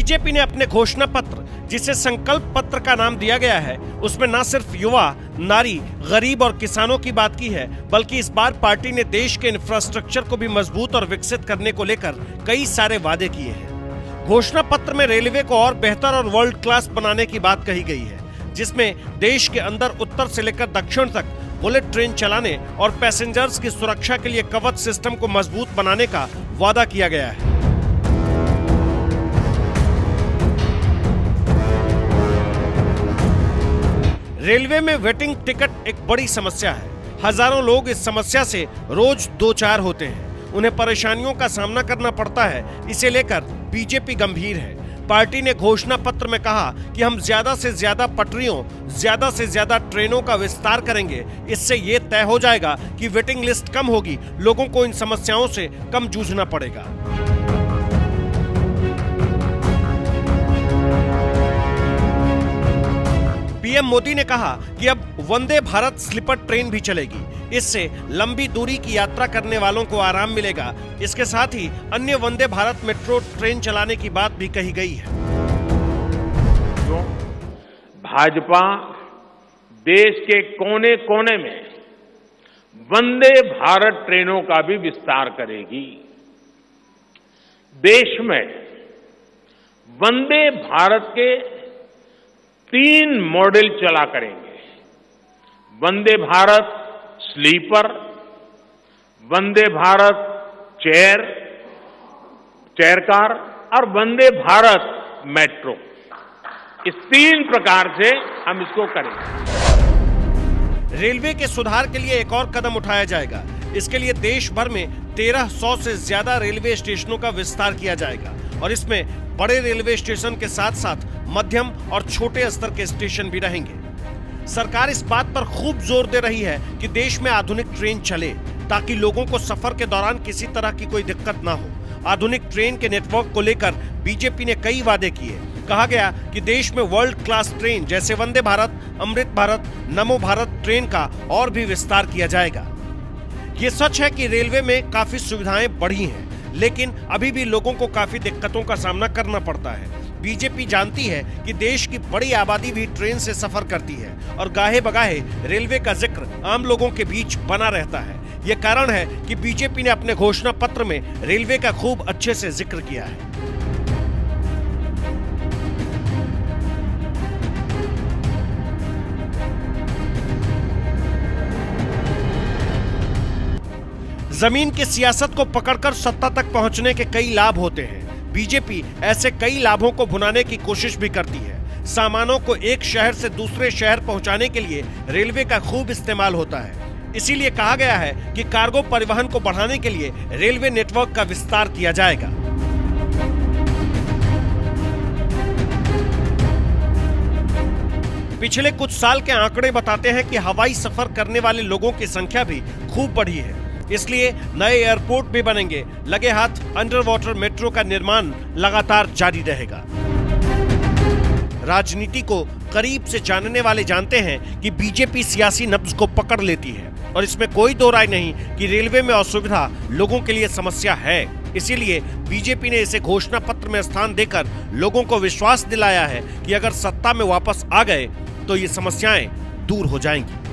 BJP ने अपने घोषणा पत्र, जिसे संकल्प पत्र का नाम दिया गया है, उसमें न सिर्फ युवा, नारी, गरीब और किसानों की बात की है, बल्कि इस बार पार्टी ने देश के इंफ्रास्ट्रक्चर को भी मजबूत और विकसित करने को लेकर कई सारे वादे किए हैं। घोषणा पत्र में रेलवे को और बेहतर और वर्ल्ड क्लास बनाने की बात कही गई है, जिसमें देश के अंदर उत्तर से लेकर दक्षिण तक बुलेट ट्रेन चलाने और पैसेंजर्स की सुरक्षा के लिए कवच सिस्टम को मजबूत बनाने का वादा किया गया है। रेलवे में वेटिंग टिकट एक बड़ी समस्या है। हजारों लोग इस समस्या से रोज दो चार होते हैं। उन्हें परेशानियों का सामना करना पड़ता है। इसे लेकर बीजेपी गंभीर है। पार्टी ने घोषणा पत्र में कहा कि हम ज्यादा से ज्यादा पटरियों, ज्यादा से ज्यादा ट्रेनों का विस्तार करेंगे। इससे ये तय हो जाएगा कि वेटिंग लिस्ट कम होगी, लोगों को इन समस्याओं से कम जूझना पड़ेगा। पीएम मोदी ने कहा कि अब वंदे भारत स्लीपर ट्रेन भी चलेगी। इससे लंबी दूरी की यात्रा करने वालों को आराम मिलेगा। इसके साथ ही अन्य वंदे भारत मेट्रो ट्रेन चलाने की बात भी कही गई है। भाजपा देश के कोने कोने में वंदे भारत ट्रेनों का भी विस्तार करेगी। देश में वंदे भारत के 3 मॉडल चला करेंगे। Vande Bharat sleeper, Vande Bharat chair car और वंदे भारत मेट्रो। इस 3 प्रकार से हम इसको करेंगे। रेलवे के सुधार के लिए एक और कदम उठाया जाएगा। इसके लिए देश भर में 1300 से ज्यादा रेलवे स्टेशनों का विस्तार किया जाएगा और इसमें बड़े रेलवे स्टेशन के साथ साथ मध्यम और छोटे स्तर के स्टेशन भी रहेंगे। सरकार इस बात पर खूब जोर दे रही है कि देश में आधुनिक ट्रेन चले, ताकि लोगों को सफर के दौरान किसी तरह की कोई दिक्कत ना हो। आधुनिक ट्रेन के नेटवर्क को लेकर बीजेपी ने कई वादे किए। कहा गया कि देश में वर्ल्ड क्लास ट्रेन जैसे वंदे भारत, अमृत भारत, नमो भारत ट्रेन का और भी विस्तार किया जाएगा। ये सच है कि रेलवे में काफी सुविधाएं बढ़ी हैं, लेकिन अभी भी लोगों को काफी दिक्कतों का सामना करना पड़ता है। बीजेपी जानती है कि देश की बड़ी आबादी भी ट्रेन से सफर करती है और गाहे बगाहे रेलवे का जिक्र आम लोगों के बीच बना रहता है। ये कारण है कि बीजेपी ने अपने घोषणा पत्र में रेलवे का खूब अच्छे से जिक्र किया है। जमीन की सियासत को पकड़कर सत्ता तक पहुंचने के कई लाभ होते हैं। बीजेपी ऐसे कई लाभों को भुनाने की कोशिश भी करती है। सामानों को एक शहर से दूसरे शहर पहुंचाने के लिए रेलवे का खूब इस्तेमाल होता है। इसीलिए कहा गया है कि कार्गो परिवहन को बढ़ाने के लिए रेलवे नेटवर्क का विस्तार किया जाएगा। पिछले कुछ साल के आंकड़े बताते हैं कि हवाई सफर करने वाले लोगों की संख्या भी खूब बढ़ी है। इसलिए नए एयरपोर्ट भी बनेंगे। लगे हाथ अंडर वाटर मेट्रो का निर्माण लगातार जारी रहेगा। राजनीति को करीब से जानने वाले जानते हैं कि बीजेपी सियासी नब्ज को पकड़ लेती है और इसमें कोई दो राय नहीं कि रेलवे में असुविधा लोगों के लिए समस्या है। इसीलिए बीजेपी ने इसे घोषणा पत्र में स्थान देकर लोगों को विश्वास दिलाया है कि अगर सत्ता में वापस आ गए तो ये समस्याएं दूर हो जाएंगी।